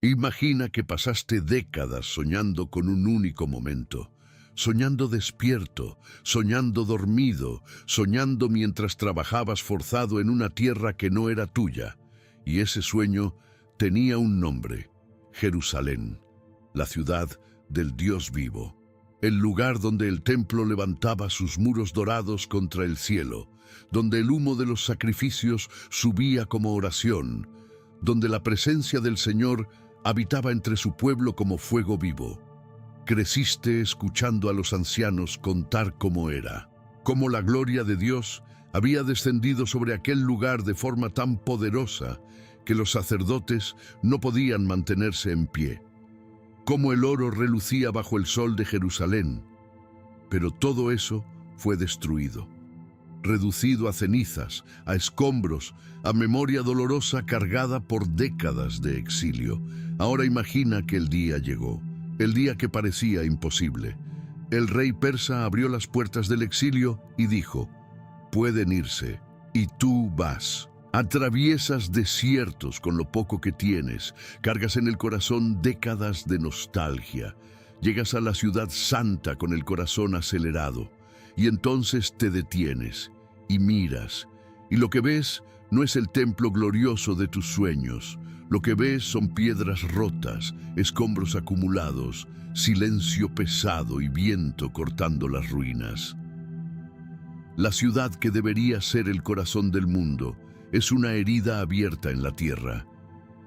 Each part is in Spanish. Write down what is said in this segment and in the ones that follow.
Imagina que pasaste décadas soñando con un único momento, soñando despierto, soñando dormido, soñando mientras trabajabas forzado en una tierra que no era tuya. Y ese sueño tenía un nombre: Jerusalén, la ciudad del Dios vivo, el lugar donde el templo levantaba sus muros dorados contra el cielo, donde el humo de los sacrificios subía como oración, donde la presencia del Señor habitaba entre su pueblo como fuego vivo. Creciste escuchando a los ancianos contar cómo era, cómo la gloria de Dios había descendido sobre aquel lugar de forma tan poderosa que los sacerdotes no podían mantenerse en pie, cómo el oro relucía bajo el sol de Jerusalén. Pero todo eso fue destruido, reducido a cenizas, a escombros, a memoria dolorosa cargada por décadas de exilio. Ahora imagina que el día llegó, el día que parecía imposible. El rey persa abrió las puertas del exilio y dijo: pueden irse, y tú vas. Atraviesas desiertos con lo poco que tienes, cargas en el corazón décadas de nostalgia. Llegas a la ciudad santa con el corazón acelerado, y entonces te detienes y miras, y lo que ves no es el templo glorioso de tus sueños. Lo que ves son piedras rotas, escombros acumulados, silencio pesado y viento cortando las ruinas. La ciudad que debería ser el corazón del mundo es una herida abierta en la tierra.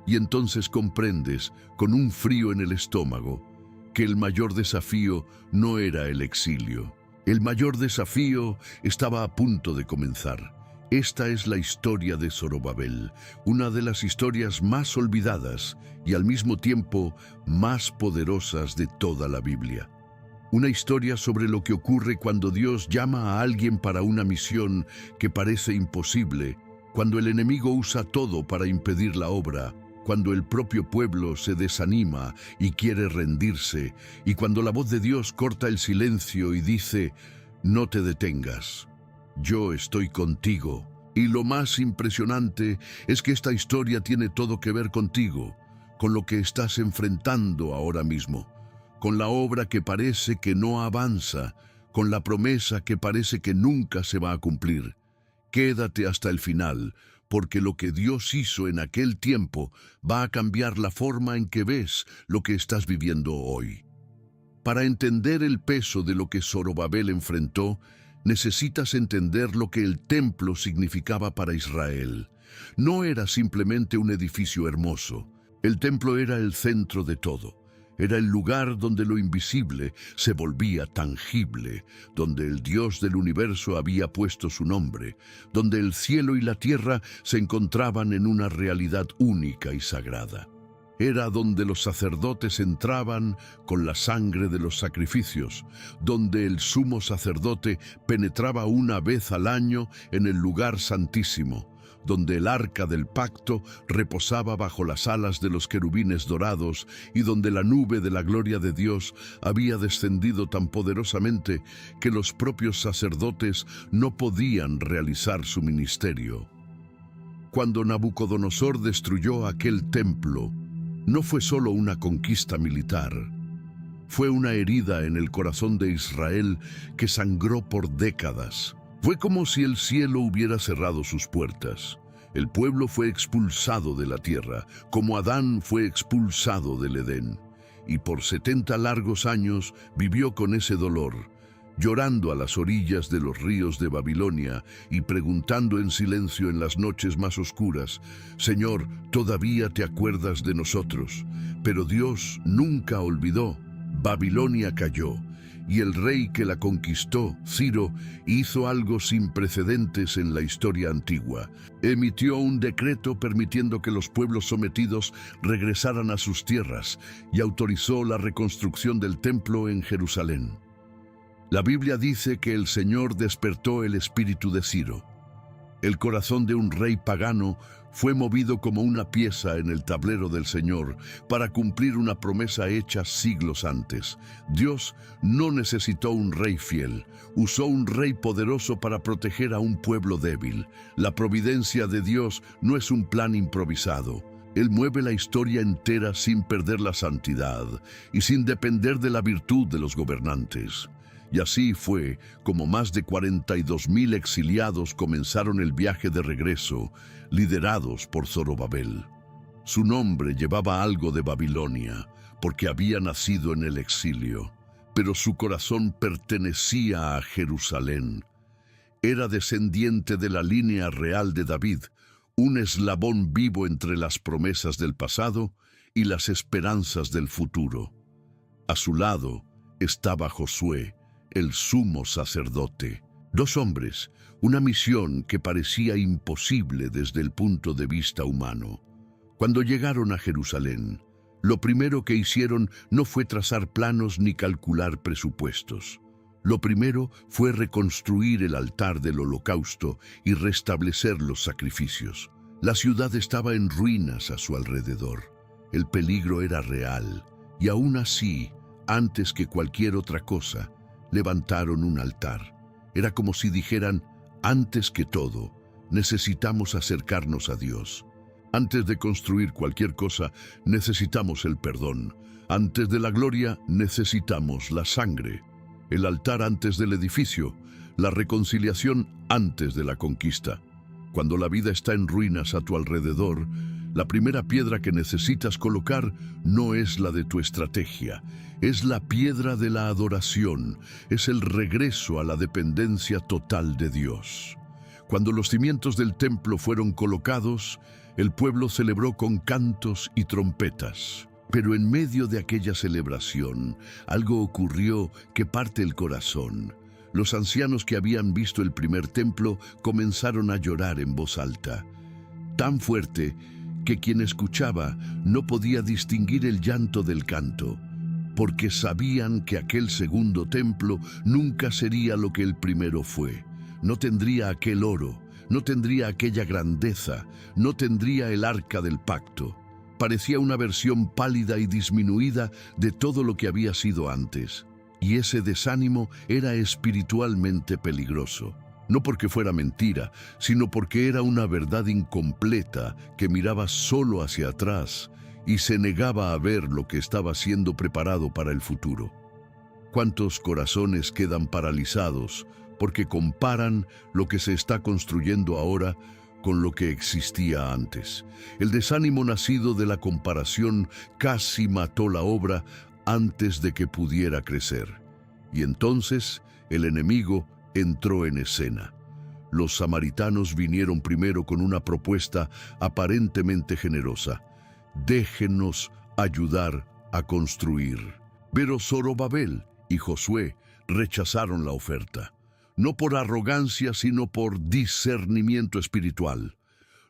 Y entonces comprendes, con un frío en el estómago, que el mayor desafío no era el exilio. El mayor desafío estaba a punto de comenzar. Esta es la historia de Zorobabel, una de las historias más olvidadas y al mismo tiempo más poderosas de toda la Biblia. Una historia sobre lo que ocurre cuando Dios llama a alguien para una misión que parece imposible, cuando el enemigo usa todo para impedir la obra, cuando el propio pueblo se desanima y quiere rendirse, y cuando la voz de Dios corta el silencio y dice: no te detengas, yo estoy contigo. Y lo más impresionante es que esta historia tiene todo que ver contigo, con lo que estás enfrentando ahora mismo, con la obra que parece que no avanza, con la promesa que parece que nunca se va a cumplir. Quédate hasta el final, porque lo que Dios hizo en aquel tiempo va a cambiar la forma en que ves lo que estás viviendo hoy. Para entender el peso de lo que Zorobabel enfrentó, necesitas entender lo que el templo significaba para Israel. No era simplemente un edificio hermoso. El templo era el centro de todo. Era el lugar donde lo invisible se volvía tangible, donde el Dios del universo había puesto su nombre, donde el cielo y la tierra se encontraban en una realidad única y sagrada. Era donde los sacerdotes entraban con la sangre de los sacrificios, donde el sumo sacerdote penetraba una vez al año en el lugar santísimo, donde el arca del pacto reposaba bajo las alas de los querubines dorados y donde la nube de la gloria de Dios había descendido tan poderosamente que los propios sacerdotes no podían realizar su ministerio. Cuando Nabucodonosor destruyó aquel templo, no fue solo una conquista militar, fue una herida en el corazón de Israel que sangró por décadas. Fue como si el cielo hubiera cerrado sus puertas. El pueblo fue expulsado de la tierra, como Adán fue expulsado del Edén. Y por 70 largos años vivió con ese dolor, llorando a las orillas de los ríos de Babilonia y preguntando en silencio en las noches más oscuras: Señor, ¿todavía te acuerdas de nosotros? Pero Dios nunca olvidó. Babilonia cayó, y el rey que la conquistó, Ciro, hizo algo sin precedentes en la historia antigua. Emitió un decreto permitiendo que los pueblos sometidos regresaran a sus tierras y autorizó la reconstrucción del templo en Jerusalén. La Biblia dice que el Señor despertó el espíritu de Ciro. El corazón de un rey pagano fue movido como una pieza en el tablero del Señor para cumplir una promesa hecha siglos antes. Dios no necesitó un rey fiel, usó un rey poderoso para proteger a un pueblo débil. La providencia de Dios no es un plan improvisado. Él mueve la historia entera sin perder la santidad y sin depender de la virtud de los gobernantes. Y así fue como más de 42,000 exiliados comenzaron el viaje de regreso, liderados por Zorobabel. Su nombre llevaba algo de Babilonia, porque había nacido en el exilio, pero su corazón pertenecía a Jerusalén. Era descendiente de la línea real de David, un eslabón vivo entre las promesas del pasado y las esperanzas del futuro. A su lado estaba Josué, el sumo sacerdote. Dos hombres, una misión que parecía imposible desde el punto de vista humano. Cuando llegaron a Jerusalén, lo primero que hicieron no fue trazar planos ni calcular presupuestos. Lo primero fue reconstruir el altar del holocausto y restablecer los sacrificios. La ciudad estaba en ruinas a su alrededor. El peligro era real, y aún así, antes que cualquier otra cosa, levantaron un altar. Era como si dijeran, antes que todo, necesitamos acercarnos a Dios. Antes de construir cualquier cosa, necesitamos el perdón. Antes de la gloria, necesitamos la sangre. El altar antes del edificio, la reconciliación antes de la conquista. Cuando la vida está en ruinas a tu alrededor, la primera piedra que necesitas colocar no es la de tu estrategia, es la piedra de la adoración, es el regreso a la dependencia total de Dios. Cuando los cimientos del templo fueron colocados, el pueblo celebró con cantos y trompetas. Pero en medio de aquella celebración, algo ocurrió que parte el corazón. Los ancianos que habían visto el primer templo comenzaron a llorar en voz alta, tan fuerte que quien escuchaba no podía distinguir el llanto del canto, porque sabían que aquel segundo templo nunca sería lo que el primero fue. No tendría aquel oro, no tendría aquella grandeza, no tendría el arca del pacto. Parecía una versión pálida y disminuida de todo lo que había sido antes. Y ese desánimo era espiritualmente peligroso. No porque fuera mentira, sino porque era una verdad incompleta que miraba solo hacia atrás y se negaba a ver lo que estaba siendo preparado para el futuro. ¿Cuántos corazones quedan paralizados porque comparan lo que se está construyendo ahora con lo que existía antes? El desánimo nacido de la comparación casi mató la obra antes de que pudiera crecer. Y entonces el enemigo entró en escena. Los samaritanos vinieron primero con una propuesta aparentemente generosa. Déjenos ayudar a construir. Pero Zorobabel y Josué rechazaron la oferta. No por arrogancia, sino por discernimiento espiritual.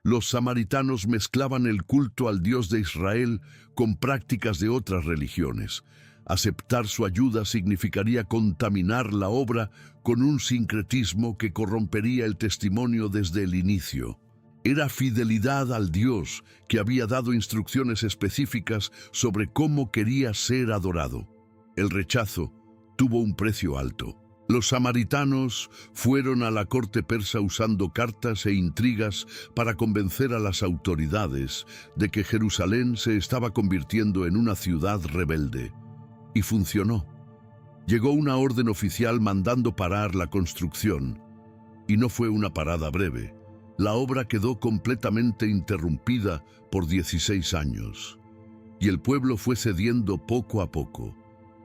Los samaritanos mezclaban el culto al Dios de Israel con prácticas de otras religiones. Aceptar su ayuda significaría contaminar la obra con un sincretismo que corrompería el testimonio desde el inicio. Era fidelidad al Dios que había dado instrucciones específicas sobre cómo quería ser adorado. El rechazo tuvo un precio alto. Los samaritanos fueron a la corte persa usando cartas e intrigas para convencer a las autoridades de que Jerusalén se estaba convirtiendo en una ciudad rebelde. Y funcionó. Llegó una orden oficial mandando parar la construcción. Y no fue una parada breve. La obra quedó completamente interrumpida por 16 años. Y el pueblo fue cediendo poco a poco.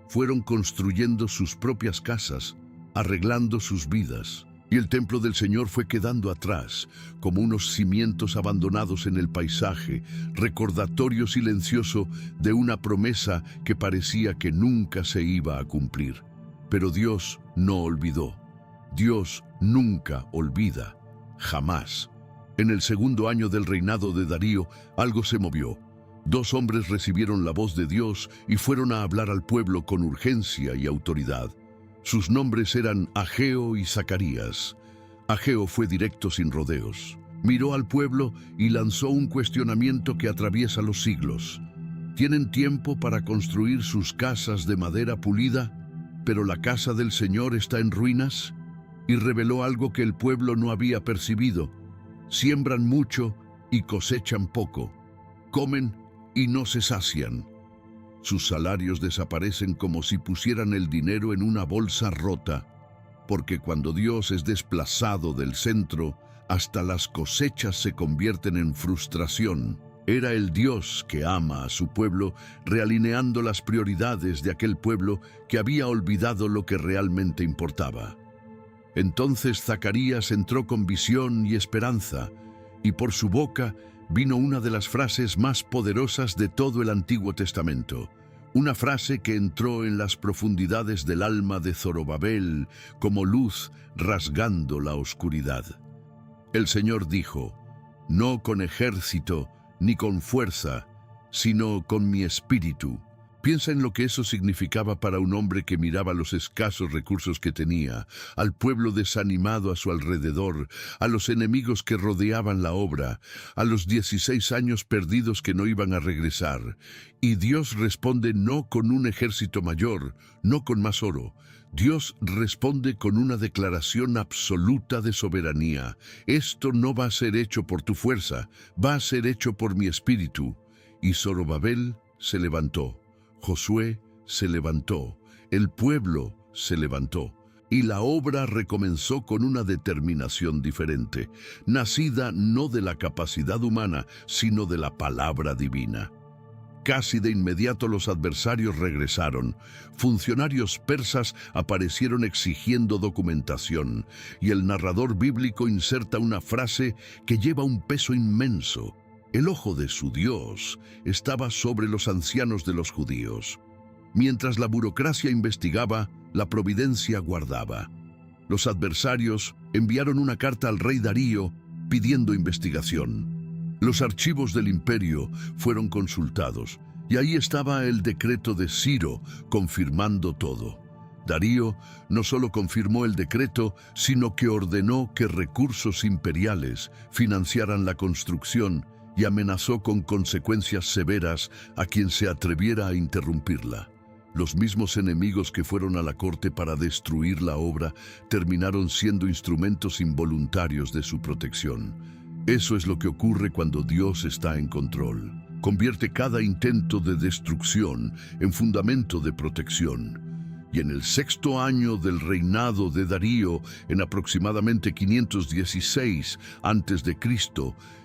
Fueron construyendo sus propias casas, arreglando sus vidas, y el templo del Señor fue quedando atrás, como unos cimientos abandonados en el paisaje, recordatorio silencioso de una promesa que parecía que nunca se iba a cumplir. Pero Dios no olvidó. Dios nunca olvida, jamás. En el segundo año del reinado de Darío, algo se movió. Dos hombres recibieron la voz de Dios y fueron a hablar al pueblo con urgencia y autoridad. Sus nombres eran Ageo y Zacarías. Ageo fue directo sin rodeos. Miró al pueblo y lanzó un cuestionamiento que atraviesa los siglos. ¿Tienen tiempo para construir sus casas de madera pulida, pero la casa del Señor está en ruinas? Y reveló algo que el pueblo no había percibido. Siembran mucho y cosechan poco. comen y no se sacian. Sus salarios desaparecen como si pusieran el dinero en una bolsa rota, porque cuando Dios es desplazado del centro, hasta las cosechas se convierten en frustración. Era el Dios que ama a su pueblo, realineando las prioridades de aquel pueblo que había olvidado lo que realmente importaba. Entonces Zacarías entró con visión y esperanza, y por su boca vino una de las frases más poderosas de todo el Antiguo Testamento. Una frase que entró en las profundidades del alma de Zorobabel como luz rasgando la oscuridad. El Señor dijo: no con ejército ni con fuerza, sino con mi espíritu. Piensa en lo que eso significaba para un hombre que miraba los escasos recursos que tenía, al pueblo desanimado a su alrededor, a los enemigos que rodeaban la obra, a los 16 años perdidos que no iban a regresar. Y Dios responde no con un ejército mayor, no con más oro. Dios responde con una declaración absoluta de soberanía. Esto no va a ser hecho por tu fuerza, va a ser hecho por mi espíritu. Y Zorobabel se levantó. Josué se levantó, el pueblo se levantó, y la obra recomenzó con una determinación diferente, nacida no de la capacidad humana, sino de la palabra divina. Casi de inmediato los adversarios regresaron. Funcionarios persas aparecieron exigiendo documentación, y el narrador bíblico inserta una frase que lleva un peso inmenso. El ojo de su Dios estaba sobre los ancianos de los judíos. Mientras la burocracia investigaba, la providencia guardaba. Los adversarios enviaron una carta al rey Darío pidiendo investigación. Los archivos del imperio fueron consultados, y ahí estaba el decreto de Ciro confirmando todo. Darío no solo confirmó el decreto, sino que ordenó que recursos imperiales financiaran la construcción y amenazó con consecuencias severas a quien se atreviera a interrumpirla. Los mismos enemigos que fueron a la corte para destruir la obra terminaron siendo instrumentos involuntarios de su protección. Eso es lo que ocurre cuando Dios está en control. Convierte cada intento de destrucción en fundamento de protección. Y en el 6º año del reinado de Darío, en aproximadamente 516 a.C.,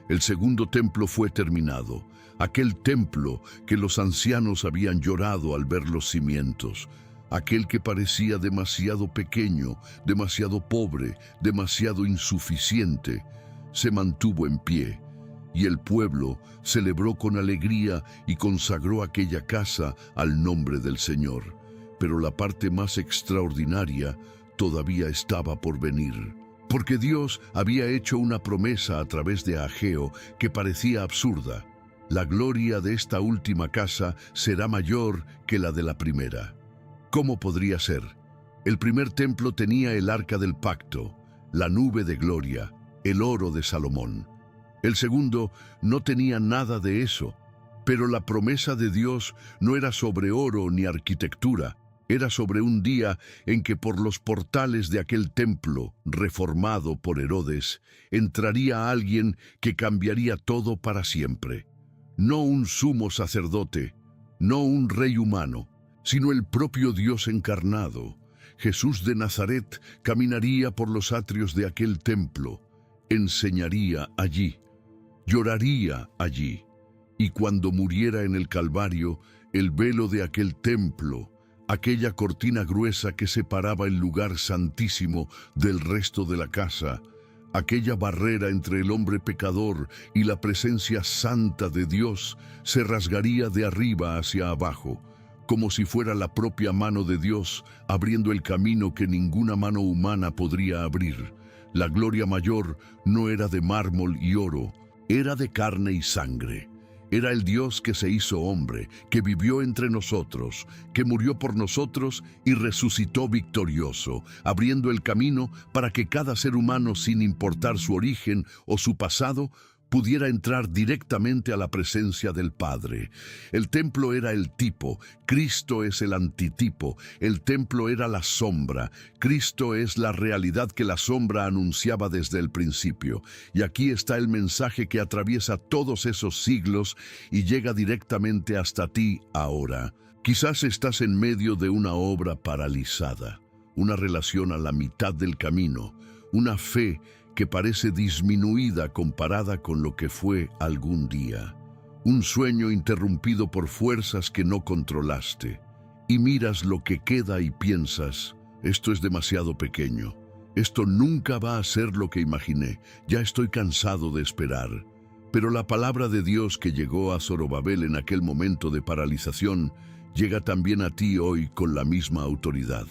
el segundo templo fue terminado, aquel templo que los ancianos habían llorado al ver los cimientos, aquel que parecía demasiado pequeño, demasiado pobre, demasiado insuficiente, se mantuvo en pie, y el pueblo celebró con alegría y consagró aquella casa al nombre del Señor. Pero la parte más extraordinaria todavía estaba por venir, porque Dios había hecho una promesa a través de Ageo que parecía absurda. La gloria de esta última casa será mayor que la de la primera. ¿Cómo podría ser? El primer templo tenía el arca del pacto, la nube de gloria, el oro de Salomón. El segundo no tenía nada de eso, pero la promesa de Dios no era sobre oro ni arquitectura. Era sobre un día en que por los portales de aquel templo, reformado por Herodes, entraría alguien que cambiaría todo para siempre. No un sumo sacerdote, no un rey humano, sino el propio Dios encarnado. Jesús de Nazaret caminaría por los atrios de aquel templo, enseñaría allí, lloraría allí, y cuando muriera en el Calvario, el velo de aquel templo, aquella cortina gruesa que separaba el lugar santísimo del resto de la casa, aquella barrera entre el hombre pecador y la presencia santa de Dios, se rasgaría de arriba hacia abajo, como si fuera la propia mano de Dios abriendo el camino que ninguna mano humana podría abrir. La gloria mayor no era de mármol y oro, era de carne y sangre. Era el Dios que se hizo hombre, que vivió entre nosotros, que murió por nosotros y resucitó victorioso, abriendo el camino para que cada ser humano, sin importar su origen o su pasado, pudiera entrar directamente a la presencia del Padre. El templo era el tipo, Cristo es el antitipo, el templo era la sombra, Cristo es la realidad que la sombra anunciaba desde el principio. Y aquí está el mensaje que atraviesa todos esos siglos y llega directamente hasta ti ahora. Quizás estás en medio de una obra paralizada, una relación a la mitad del camino, una fe que parece disminuida comparada con lo que fue algún día, un sueño interrumpido por fuerzas que no controlaste, y miras lo que queda y piensas, esto es demasiado pequeño, esto nunca va a ser lo que imaginé, ya estoy cansado de esperar. Pero la palabra de Dios que llegó a Zorobabel en aquel momento de paralización, llega también a ti hoy con la misma autoridad,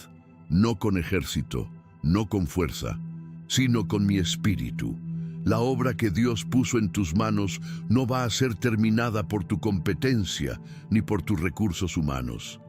no con ejército, no con fuerza, sino con mi espíritu. La obra que Dios puso en tus manos no va a ser terminada por tu competencia ni por tus recursos humanos.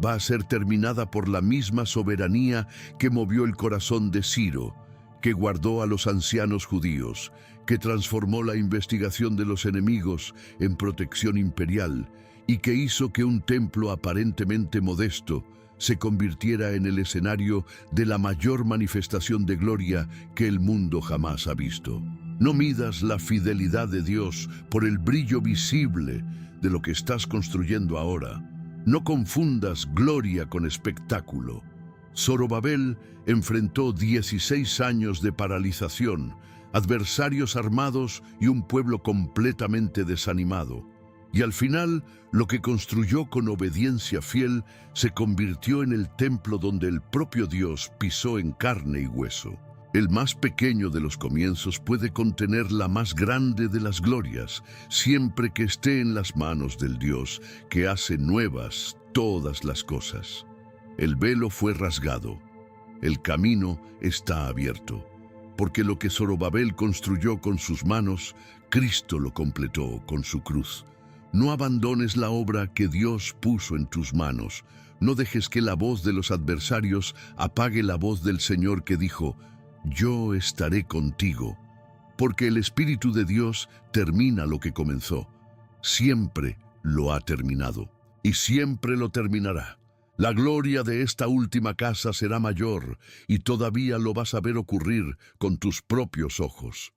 Va a ser terminada por la misma soberanía que movió el corazón de Ciro, que guardó a los ancianos judíos, que transformó la investigación de los enemigos en protección imperial y que hizo que un templo aparentemente modesto se convirtiera en el escenario de la mayor manifestación de gloria que el mundo jamás ha visto. No midas la fidelidad de Dios por el brillo visible de lo que estás construyendo ahora. No confundas gloria con espectáculo. Zorobabel enfrentó 16 años de paralización, adversarios armados y un pueblo completamente desanimado. Y al final, lo que construyó con obediencia fiel se convirtió en el templo donde el propio Dios pisó en carne y hueso. El más pequeño de los comienzos puede contener la más grande de las glorias, siempre que esté en las manos del Dios, que hace nuevas todas las cosas. El velo fue rasgado, el camino está abierto, porque lo que Zorobabel construyó con sus manos, Cristo lo completó con su cruz. No abandones la obra que Dios puso en tus manos. No dejes que la voz de los adversarios apague la voz del Señor que dijo, yo estaré contigo, porque el Espíritu de Dios termina lo que comenzó. Siempre lo ha terminado y siempre lo terminará. La gloria de esta última casa será mayor y todavía lo vas a ver ocurrir con tus propios ojos.